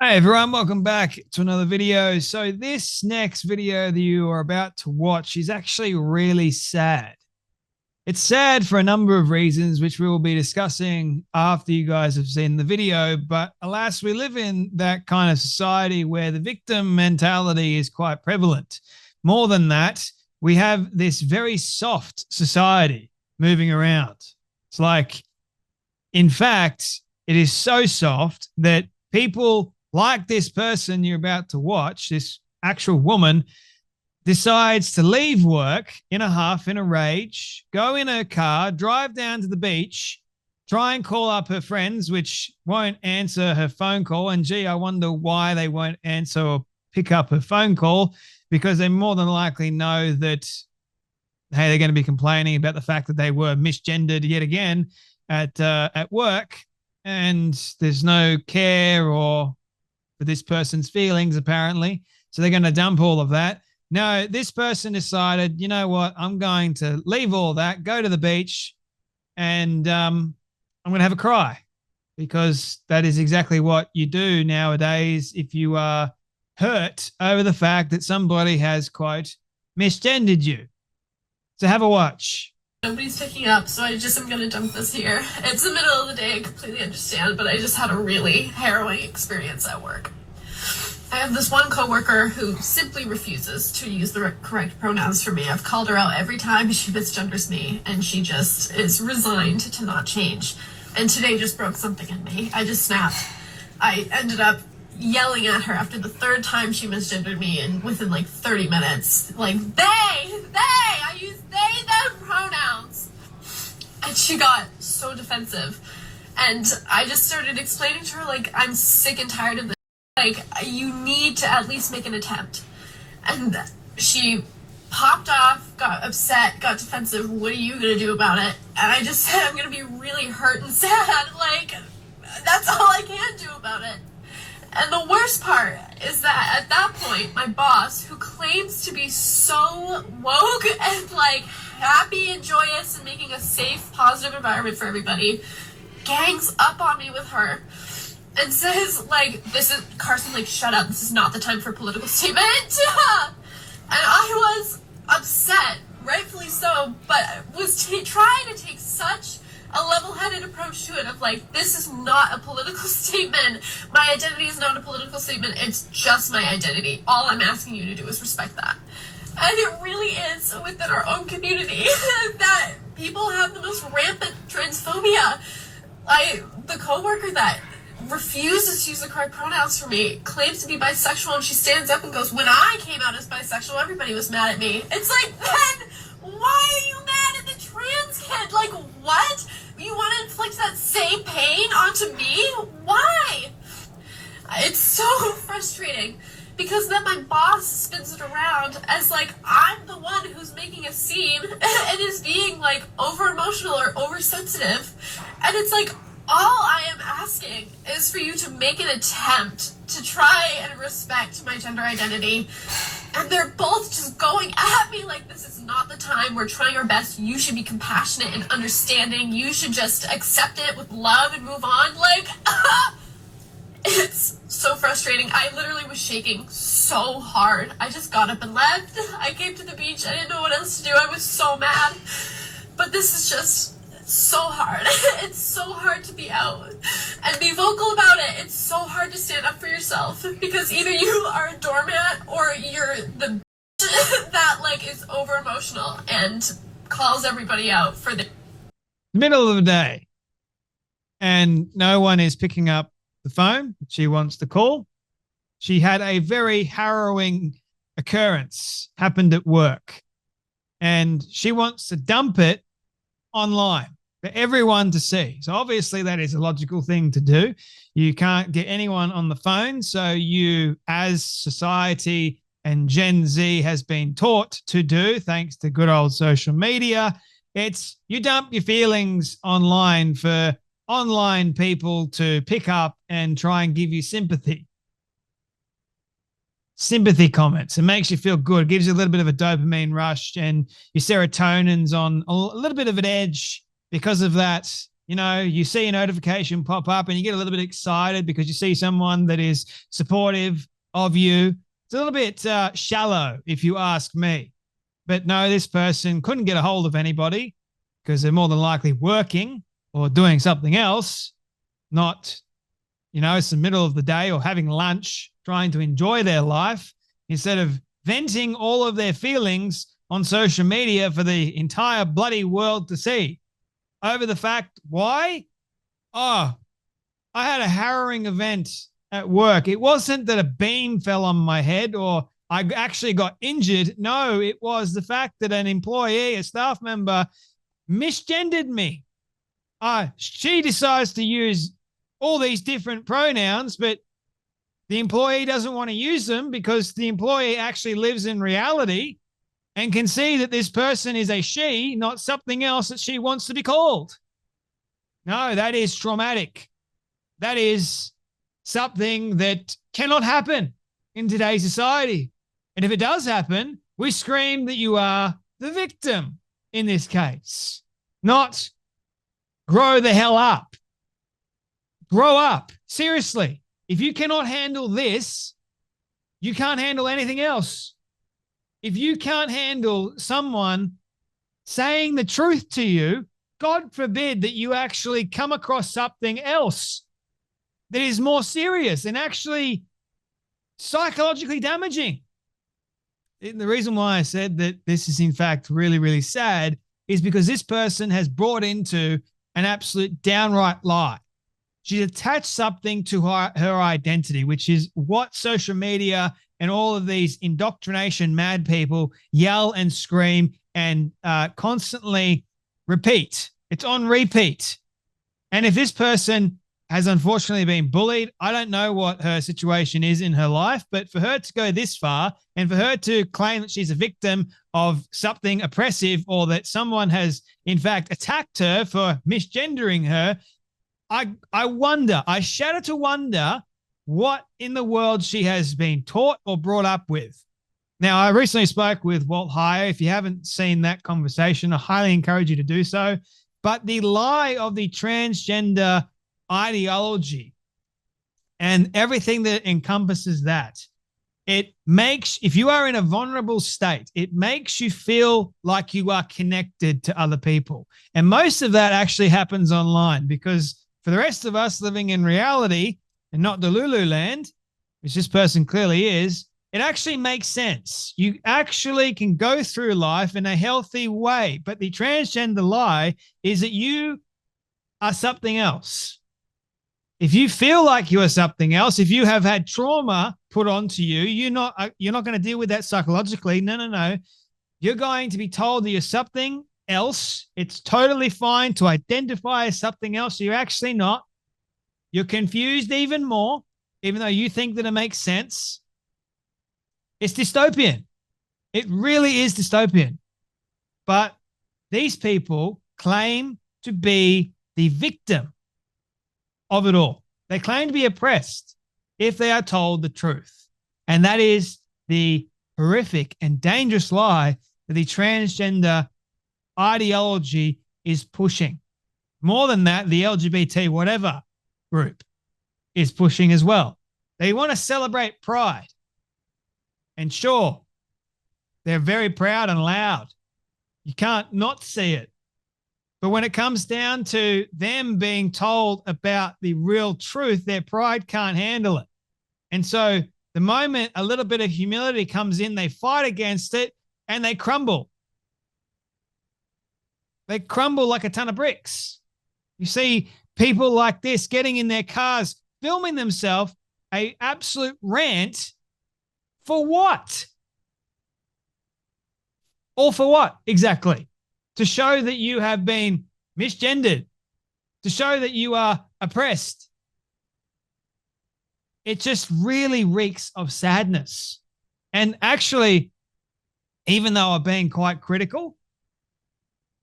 Hey everyone, welcome back to another video. So this next video that you are about to watch is actually really sad. It's sad for a number of reasons, which we will be discussing after you guys have seen the video. But alas, we live in that kind of society where the victim mentality is quite prevalent. More than that, we have this very soft society moving around. It's like, in fact, it is so soft that people like this person you're about to watch, this actual woman, decides to leave work in a huff, in a rage, go in her car, drive down to the beach, try and call up her friends, which won't answer her phone call. And gee, I wonder why they won't answer or pick up her phone call, because they more than likely know that, hey, they're going to be complaining about the fact that they were misgendered yet again at work, and there's no care or for this person's feelings, apparently. So they're going to dump all of that. No, this person decided, you know what, I'm going to leave all that, go to the beach, and I'm going to have a cry, because that is exactly what you do nowadays if you are hurt over the fact that somebody has, quote, misgendered you. So have a watch. Nobody's picking up, so I just am going to dump this here. It's the middle of the day, I completely understand, but I just had a really harrowing experience at work. I have this one coworker who simply refuses to use the correct pronouns for me. I've called her out every time she misgenders me, and she just is resigned to not change. And today just broke something in me. I just snapped. I ended up yelling at her after the third time she misgendered me, and within like 30 minutes, like, I use they, them pronouns. And she got so defensive. And I just started explaining to her, like, I'm sick and tired of this. Like, you need to at least make an attempt. And she popped off, got upset, got defensive. What are you gonna do about it? And I just said, I'm gonna be really hurt and sad. Like, that's all I can do about it. And the worst part is that at that point, my boss, who claims to be so woke and like happy and joyous and making a safe, positive environment for everybody, gangs up on me with her and says, like, this is, Carson, like, shut up, this is not the time for a political statement. And I was upset, rightfully so, but was trying to take such a level-headed approach to it of, like, this is not a political statement. My identity is not a political statement. It's just my identity. All I'm asking you to do is respect that. And it really is within our own community that people have the most rampant transphobia. The coworker that refuses to use the correct pronouns for me claims to be bisexual, and she stands up and goes, when I came out as bisexual, everybody was mad at me. It's like, then why are you mad at the trans kid? Like, what? You want to inflict that same pain onto me? Why? It's so frustrating, because then my boss spins it around as like I'm the one who's making a scene and is being like over emotional or oversensitive. And it's like, all I am asking is for you to make an attempt to try and respect my gender identity. And they're both just going at me like, this is not the time. We're trying our best. You should be compassionate and understanding. You should just accept it with love and move on. Like, it's so frustrating. I literally was shaking so hard. I just got up and left. I came to the beach. I didn't know what else to do. I was so mad. But this is just so hard. It's so hard to be out and be vocal about it. It's so hard to stand up for yourself, because either you are a doormat or you're the that like is over emotional and calls everybody out for the Middle of the day, and no one is picking up the phone she wants to call. She had a very harrowing occurrence happened at work, and she wants to dump it online for everyone to see. So obviously that is a logical thing to do. You can't get anyone on the phone. So you, as society and Gen Z has been taught to do, thanks to good old social media, it's you dump your feelings online for online people to pick up and try and give you sympathy. Sympathy comments. It makes you feel good. It gives you a little bit of a dopamine rush, and your serotonin's on a little bit of an edge because of that. you see a notification pop up and you get a little bit excited because you see someone that is supportive of you. It's a little bit shallow, if you ask me. But no, this person couldn't get a hold of anybody because they're more than likely working or doing something else, not, it's the middle of the day or having lunch, trying to enjoy their life instead of venting all of their feelings on social media for the entire bloody world to see over the fact, why? Oh, I had a harrowing event at work. It wasn't that a beam fell on my head or I actually got injured. No, it was the fact that an employee, a staff member, misgendered me. She decides to use all these different pronouns, but the employee doesn't want to use them because the employee actually lives in reality and can see that this person is a she, not something else that she wants to be called. No, that is traumatic. That is something that cannot happen in today's society. And if it does happen, we scream that you are the victim in this case, not grow the hell up. Grow up. Seriously. If you cannot handle this, you can't handle anything else. If you can't handle someone saying the truth to you, God forbid that you actually come across something else that is more serious and actually psychologically damaging. The reason why I said that this is in fact really, really sad is because this person has brought into an absolute downright lie. She's attached something to her identity, which is what social media and all of these indoctrination mad people yell and scream and constantly repeat. It's on repeat. And if this person has unfortunately been bullied, I don't know what her situation is in her life, but for her to go this far and for her to claim that she's a victim of something oppressive or that someone has in fact attacked her for misgendering her, I wonder, I shudder to wonder what in the world she has been taught or brought up with. Now, I recently spoke with Walt Heyer. If you haven't seen that conversation, I highly encourage you to do so. But the lie of the transgender ideology and everything that encompasses that, it makes, if you are in a vulnerable state, it makes you feel like you are connected to other people. And most of that actually happens online because for the rest of us living in reality and not the Lulu land, which this person clearly is, it actually makes sense. You actually can go through life in a healthy way. But the transgender lie is that you are something else. If you feel like you are something else, if you have had trauma put onto you, you're not going to deal with that psychologically. No. You're going to be told that you're something else. It's totally fine to identify as something else. You're actually not. You're confused even more, even though you think that it makes sense. It's dystopian. It really is dystopian. But these people claim to be the victim of it all. They claim to be oppressed if they are told the truth. And that is the horrific and dangerous lie that the transgender ideology is pushing. More than that, the LGBT whatever group is pushing as well. They want to celebrate pride. And sure, they're very proud and loud. You can't not see it. But when it comes down to them being told about the real truth, their pride can't handle it. And so the moment a little bit of humility comes in, they fight against it and they crumble. They crumble like a ton of bricks. You see people like this getting in their cars, filming themselves an absolute rant. For what? Or for what exactly? To show that you have been misgendered, to show that you are oppressed. It just really reeks of sadness. And actually, even though I've been quite critical,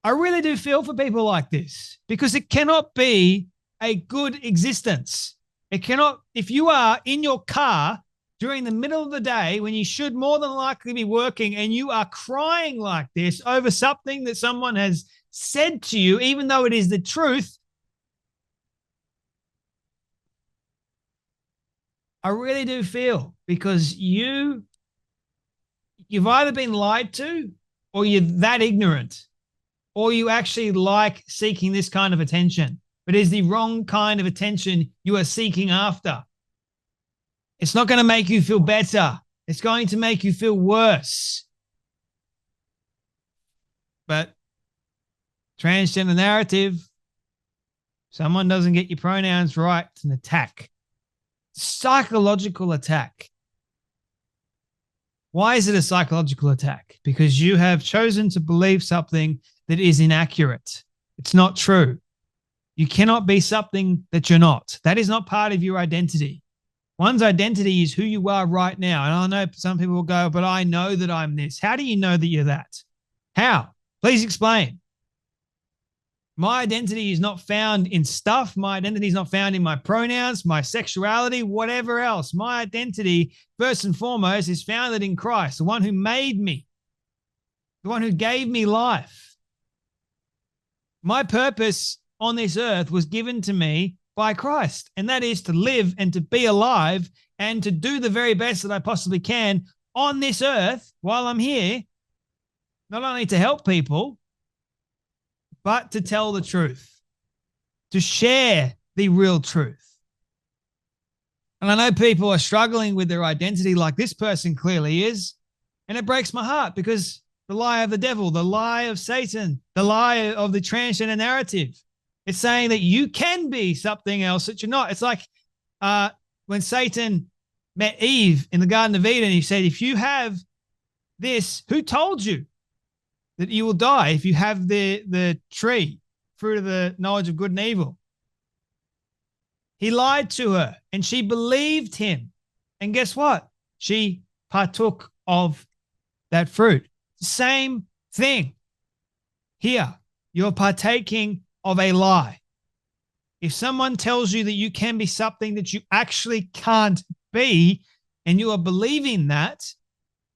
I really do feel for people like this because it cannot be a good existence. It cannot, if you are in your car during the middle of the day when you should more than likely be working and you are crying like this over something that someone has said to you, even though it is the truth, I really do feel, because you've either been lied to, or you're that ignorant, or you actually like seeking this kind of attention, but it's the wrong kind of attention you are seeking after. It's not going to make you feel better. It's going to make you feel worse. But transgender narrative, someone doesn't get your pronouns right, it's an attack. Psychological attack. Why is it a psychological attack? Because you have chosen to believe something that is inaccurate. It's not true. You cannot be something that you're not. That is not part of your identity. One's identity is who you are right now. And I know some people will go, but I know that I'm this. How do you know that you're that? How? Please explain. My identity is not found in stuff. My identity is not found in my pronouns, my sexuality, whatever else. My identity, first and foremost, is founded in Christ, the one who made me, the one who gave me life. My purpose on this earth was given to me by Christ, and that is to live and to be alive and to do the very best that I possibly can on this earth while I'm here, not only to help people, but to tell the truth, to share the real truth. And I know people are struggling with their identity like this person clearly is, and it breaks my heart, because the lie of the devil, the lie of Satan, the lie of the transgender narrative, it's saying that you can be something else that you're not. It's like when Satan met Eve in the Garden of Eden, he said, if you have this, who told you that you will die if you have the tree, fruit of the knowledge of good and evil? He lied to her and she believed him. And guess what? She partook of that fruit. Same thing here. You're partaking of a lie. If someone tells you that you can be something that you actually can't be, and you are believing that,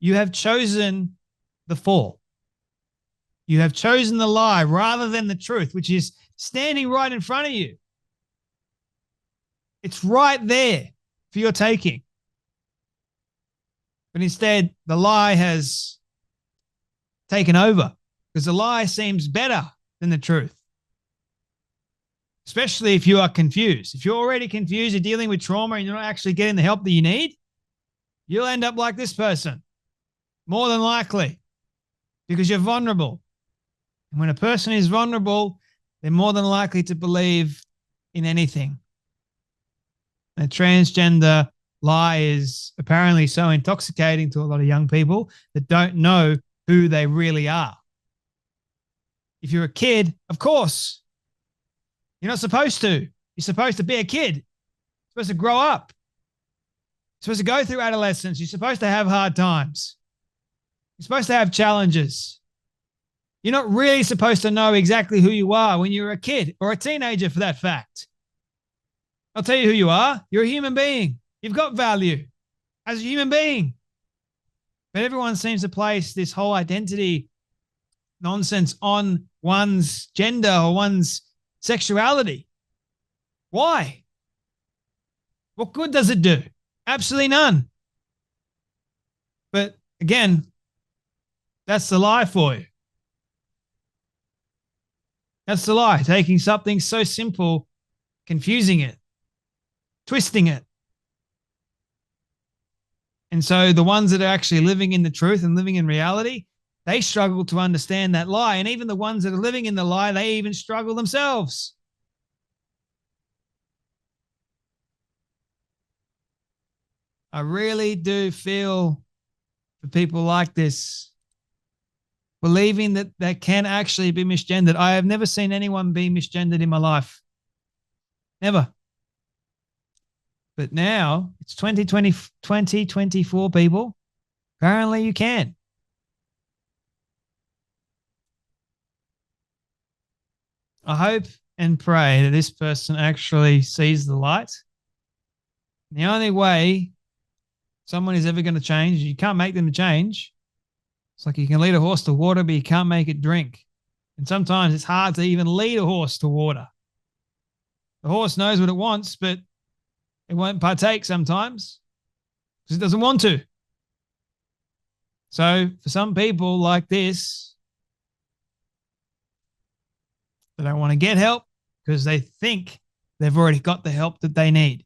you have chosen the fall. You have chosen the lie rather than the truth, which is standing right in front of you. It's right there for your taking. But instead, the lie has taken over, because the lie seems better than the truth. Especially if you are confused. If you're already confused, you're dealing with trauma and you're not actually getting the help that you need, you'll end up like this person, more than likely, because you're vulnerable. And when a person is vulnerable, they're more than likely to believe in anything. The transgender lie is apparently so intoxicating to a lot of young people that don't know who they really are. If you're a kid, of course, you're not supposed to. You're supposed to be a kid. You're supposed to grow up. You're supposed to go through adolescence. You're supposed to have hard times. You're supposed to have challenges. You're not really supposed to know exactly who you are when you're a kid, or a teenager for that fact. I'll tell you who you are. You're a human being. You've got value as a human being. But everyone seems to place this whole identity nonsense on one's gender or one's sexuality. Why? What good does it do? Absolutely none. But again, that's the lie for you. That's the lie. Taking something so simple, confusing it, twisting it. And so the ones that are actually living in the truth and living in reality, they struggle to understand that lie. And even the ones that are living in the lie, they even struggle themselves. I really do feel for people like this, believing that they can actually be misgendered. I have never seen anyone be misgendered in my life. Never. But now it's 2024, people. Apparently you can. I hope and pray that this person actually sees the light. The only way someone is ever going to change, you can't make them change. It's like you can lead a horse to water, but you can't make it drink. And sometimes it's hard to even lead a horse to water. The horse knows what it wants, but It won't partake sometimes because it doesn't want to. So for some people like this, they don't want to get help because they think they've already got the help that they need.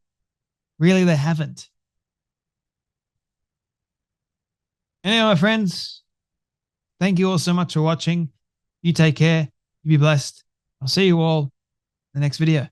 Really, they haven't. Anyway, my friends, thank you all so much for watching. You take care. You be blessed. I'll see you all in the next video.